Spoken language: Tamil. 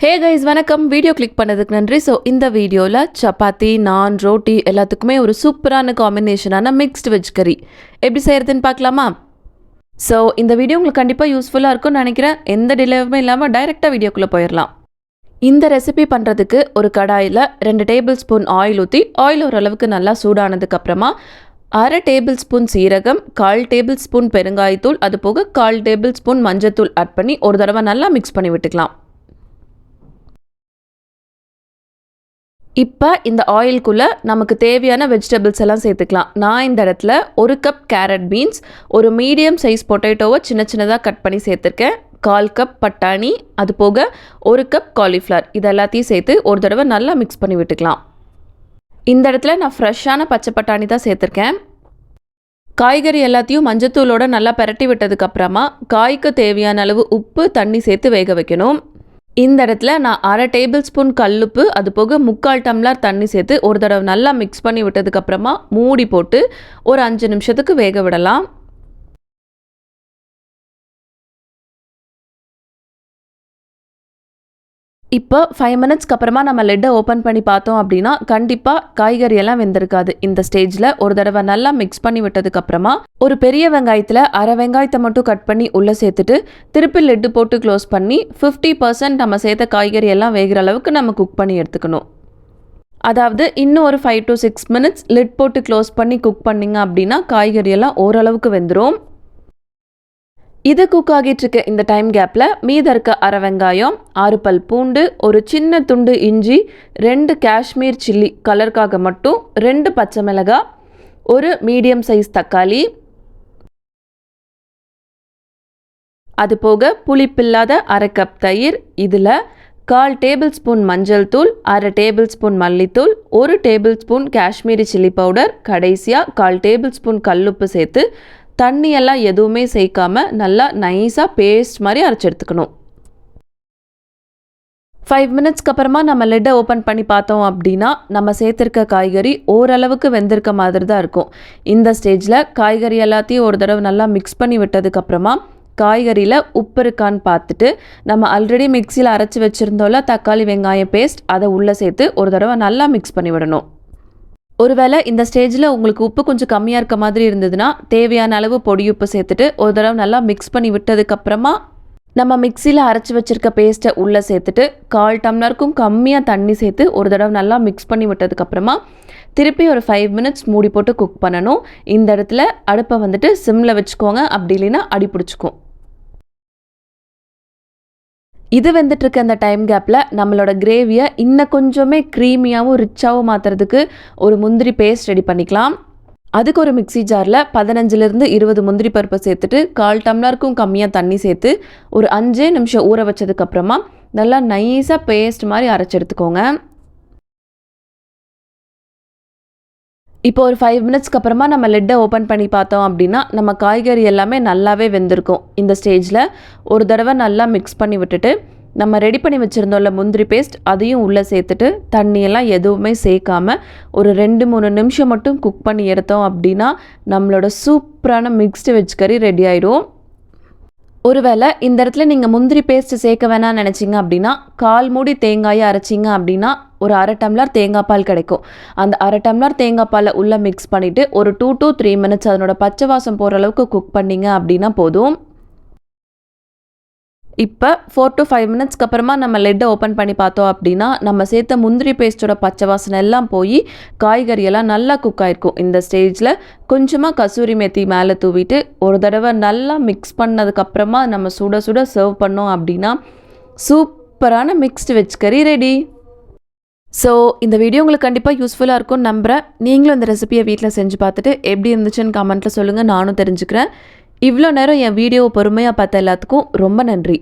ஹே கைஸ் வணக்கம். வீடியோ கிளிக் பண்ணதுக்கு நன்றி. ஸோ இந்த வீடியோவில் சப்பாத்தி, நான், ரோட்டி எல்லாத்துக்குமே ஒரு சூப்பரான காம்பினேஷனான மிக்ஸ்டு வெஜ் கறி எப்படி செய்கிறதுன்னு பார்க்கலாமா? ஸோ இந்த வீடியோ உங்களுக்கு கண்டிப்பாக யூஸ்ஃபுல்லாக இருக்கும்னு நினைக்கிறேன். எந்த டிலேவுமே இல்லாமல் டைரெக்டாக வீடியோக்குள்ளே போயிடலாம். இந்த ரெசிபி பண்ணுறதுக்கு ஒரு கடாயில் 2 டேபிள் ஸ்பூன் ஆயில் ஊற்றி, ஆயில் ஓரளவுக்கு நல்லா சூடானதுக்கப்புறமா 1/2 டேபிள் ஸ்பூன் சீரகம், 1/4 டேபிள் ஸ்பூன் பெருங்காயத்தூள், அது போக 1/4 டேபிள் ஸ்பூன் மஞ்சத்தூள் ஆட் பண்ணி ஒரு தடவை நல்லா மிக்ஸ் பண்ணி விட்டுக்கலாம். இப்போ இந்த ஆயிலுக்குள்ளே நமக்கு தேவையான வெஜிடபிள்ஸ் எல்லாம் சேர்த்துக்கலாம். நான் இந்த இடத்துல 1 கப் கேரட் பீன்ஸ், ஒரு மீடியம் சைஸ் பொட்டேட்டோவை சின்ன சின்னதாக கட் பண்ணி சேர்த்துருக்கேன், 1/4 கப் பட்டாணி, அது போக 1 கப் காலிஃப்ளவர், இது எல்லாத்தையும் சேர்த்து ஒரு தடவை நல்லா மிக்ஸ் பண்ணி விட்டுக்கலாம். இந்த இடத்துல நான் ஃப்ரெஷ்ஷான பச்சை பட்டாணி தான் சேர்த்துருக்கேன். காய்கறி எல்லாத்தையும் மஞ்சத்தூளோட நல்லா பரட்டி விட்டதுக்கப்புறமா காய்க்கு தேவையான அளவு உப்பு, தண்ணி சேர்த்து வேக வைக்கணும். இந்த இடத்துல நான் 1/2 டேபிள் ஸ்பூன் கல்லுப்பு, அது போக 3/4 டம்ளர் தண்ணி சேர்த்து ஒரு தடவை நல்லா மிக்ஸ் பண்ணி விட்டதுக்கப்புறமா மூடி போட்டு ஒரு 5 நிமிஷத்துக்கு வேக விடலாம். இப்போ 5 மினிட்ஸ்க்கு அப்புறமா நம்ம லெட்டை ஓப்பன் பண்ணி பார்த்தோம் அப்படின்னா கண்டிப்பாக காய்கறி எல்லாம் வெந்திருக்காது. இந்த ஸ்டேஜில் ஒரு தடவை நல்லா மிக்ஸ் பண்ணி விட்டதுக்கப்புறமா ஒரு பெரிய வெங்காயத்தில் 1/2 வெங்காயத்தை மட்டும் கட் பண்ணி உள்ளே சேர்த்துட்டு திருப்பி லெட்டு போட்டு க்ளோஸ் பண்ணி 50% நம்ம சேர்த்த காய்கறி எல்லாம் வேகிற அளவுக்கு நம்ம குக் பண்ணி எடுத்துக்கணும். அதாவது இன்னும் ஒரு 5 to 6 மினிட்ஸ் லிட் போட்டு க்ளோஸ் பண்ணி குக் பண்ணிங்க அப்படின்னா காய்கறி எல்லாம் ஓரளவுக்கு வெந்துடும். இது குக் ஆகிட்டு இருக்க இந்த டைம் கேப்பில் மீத இருக்க 1/2 வெங்காயம், 6 பல் பூண்டு, ஒரு சின்ன துண்டு இஞ்சி, 2 காஷ்மீர் சில்லி கலருக்காக மட்டும், 2 பச்சை மிளகாய், ஒரு மீடியம் சைஸ் தக்காளி, அது போக புளிப்பில்லாத 1/2 கப் தயிர், இதில் 1/4 டேபிள் ஸ்பூன் மஞ்சள் தூள், 1/2 டேபிள் ஸ்பூன் மல்லித்தூள், 1 table spoon Kashmiri chilli powder, கடைசியாக 1/4 டேபிள் ஸ்பூன் கல்லுப்பு சேர்த்து தண்ணியெல்லாம் எதுவுமே சேர்க்காம நல்லா நைஸாக பேஸ்ட் மாதிரி அரைச்சி எடுத்துக்கணும். 5 மினிட்ஸ்க்கு அப்புறமா நம்ம லெட்டை ஓப்பன் பண்ணி பார்த்தோம் அப்படின்னா நம்ம சேர்த்துருக்க காய்கறி ஓரளவுக்கு வெந்திருக்க மாதிரி தான் இருக்கும். இந்த ஸ்டேஜில் காய்கறி எல்லாத்தையும் ஒரு தடவை நல்லா மிக்ஸ் பண்ணி விட்டதுக்கப்புறமா காய்கறியில் உப்பு இருக்கான்னு பார்த்துட்டு நம்ம ஆல்ரெடி மிக்சியில் அரைச்சி வச்சுருந்தோம்ல தக்காளி வெங்காயம் பேஸ்ட், அதை உள்ளே சேர்த்து ஒரு தடவை நல்லா மிக்ஸ் பண்ணி விடணும். ஒருவேளை இந்த ஸ்டேஜில் உங்களுக்கு உப்பு கொஞ்சம் கம்மியாக இருக்க மாதிரி இருந்ததுன்னா தேவையான அளவு பொடி உப்பு சேர்த்துட்டு ஒரு தடவை நல்லா மிக்ஸ் பண்ணி விட்டதுக்கப்புறமா நம்ம மிக்சியில் அரைச்சி வச்சுருக்க பேஸ்ட்டை உள்ளே சேர்த்துட்டு 1/4 டம்ளருக்கும் கம்மியாக தண்ணி சேர்த்து ஒரு தடவை நல்லா மிக்ஸ் பண்ணி விட்டதுக்கப்புறமா திருப்பி ஒரு 5 மினிட்ஸ் மூடி போட்டு குக் பண்ணணும். இந்த இடத்துல அடுப்பை வந்துட்டு சிம்மில் வச்சுக்கோங்க, அப்படி இல்லைன்னா அடி பிடிச்சிக்கும். இது வெந்துட்டுருக்க அந்த டைம் கேப்பில் நம்மளோட கிரேவியை இன்னும் கொஞ்சமே க்ரீமியாகவும் ரிச்சாகவும் மாற்றுறதுக்கு ஒரு முந்திரி பேஸ்ட் ரெடி பண்ணிக்கலாம். அதுக்கு ஒரு மிக்சி ஜாரில் 15 to 20 முந்திரி பருப்பை சேர்த்துட்டு 1/4 டம்ளருக்கும் கம்மியாக தண்ணி சேர்த்து ஒரு 5 நிமிஷம் ஊற வச்சதுக்கப்புறமா நல்லா நைஸாக பேஸ்ட் மாதிரி அரைச்சி எடுத்துக்கோங்க. இப்போ ஒரு 5 மினிட்ஸ்க்கு அப்புறமா நம்ம லெட்டை ஓப்பன் பண்ணி பார்த்தோம் அப்படின்னா நம்ம காய்கறி எல்லாமே நல்லாவே வெந்திருக்கும். இந்த ஸ்டேஜில் ஒரு தடவை நல்லா மிக்ஸ் பண்ணி விட்டுட்டு நம்ம ரெடி பண்ணி வச்சுருந்தோம்ல முந்திரி பேஸ்ட், அதையும் உள்ளே சேர்த்துட்டு தண்ணியெல்லாம் எதுவுமே சேர்க்காமல் ஒரு 2-3 நிமிஷம் மட்டும் குக் பண்ணி எடுத்தோம் அப்படின்னா நம்மளோட சூப்பரான மிக்ஸ்டு வெஜ் கறி ரெடி ஆகிடும். ஒருவேளை இந்த இடத்துல நீங்கள் முந்திரி பேஸ்ட்டு சேர்க்க வேணாம்னு நினச்சிங்க அப்படின்னா 1/4 மூடி தேங்காயை அரைச்சிங்க அப்படின்னா ஒரு 1/2 டம்ளர் தேங்காய் பால் கிடைக்கும். அந்த 1/2 டம்ளர் தேங்காய் பாலை உள்ளே மிக்ஸ் பண்ணிவிட்டு ஒரு 2 to 3 மினிட்ஸ் அதனோட பச்சை வாசம் போகிற அளவுக்கு குக் பண்ணிங்க அப்படின்னா போதும். இப்போ 4 to 5 மினிட்ஸ்க்கு அப்புறமா நம்ம லெட்டை ஓப்பன் பண்ணி பார்த்தோம் அப்படின்னா நம்ம சேர்த்த முந்திரி பேஸ்ட்டோட பச்சை வாசனை எல்லாம் போய் காய்கறியெல்லாம் நல்லா குக் ஆகிருக்கும். இந்த ஸ்டேஜில் கொஞ்சமாக கசூரி மேத்தி மேலே தூவிட்டு ஒரு தடவை நல்லா மிக்ஸ் பண்ணதுக்கப்புறமா நம்ம சுட சுட சர்வ் பண்ணோம் அப்படின்னா சூப்பரான மிக்ஸ்டு வெஜ் கறி ரெடி. ஸோ இந்த வீடியோ உங்களுக்கு கண்டிப்பாக யூஸ்ஃபுல்லாக இருக்கும்னு நம்புகிறேன். நீங்களும் இந்த ரெசிபியை வீட்டில் செஞ்சு பார்த்துட்டு எப்படி இருந்துச்சுன்னு கமெண்ட்டில் சொல்லுங்கள், நானும் தெரிஞ்சுக்கிறேன். இவ்வளோ நேரம் என் வீடியோவை பொறுமையாக பார்த்த எல்லாத்துக்கும் ரொம்ப நன்றி.